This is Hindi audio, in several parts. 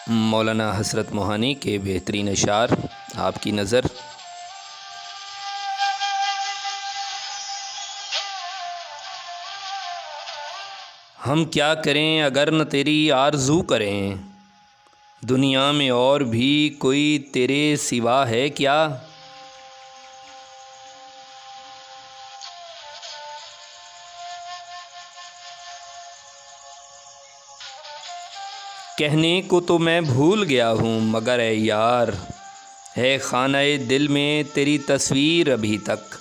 मौलाना हसरत मोहानी के बेहतरीन अशार आपकी नज़र। हम क्या करें अगर न तेरी आरज़ू करें, दुनिया में और भी कोई तेरे सिवा है क्या। कहने को तो मैं भूल गया हूँ मगर ए यार, है खाने दिल में तेरी तस्वीर अभी तक।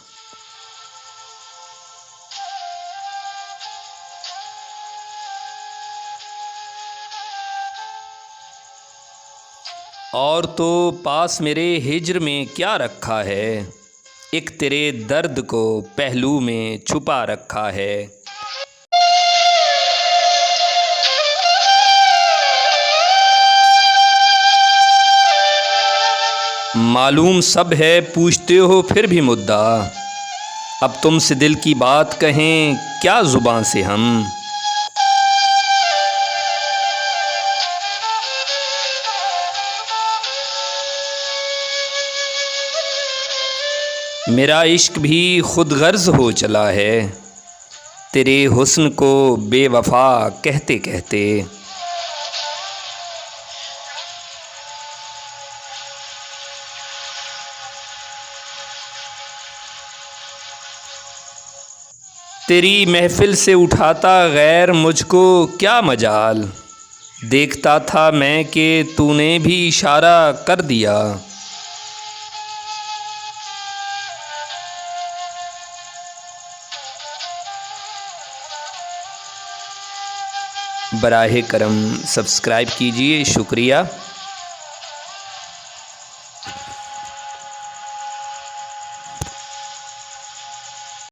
और तो पास मेरे हिज्र में क्या रखा है, एक तेरे दर्द को पहलू में छुपा रखा है। मालूम सब है पूछते हो फिर भी मुद्दा, अब तुमसे दिल की बात कहें क्या ज़ुबान से हम। मेरा इश्क भी खुद गर्ज हो चला है, तेरे हुस्न को बेवफा कहते कहते। तेरी महफ़िल से उठाता गैर मुझको क्या मजाल, देखता था मैं कि तूने भी इशारा कर दिया। बराहे करम सब्सक्राइब कीजिए, शुक्रिया।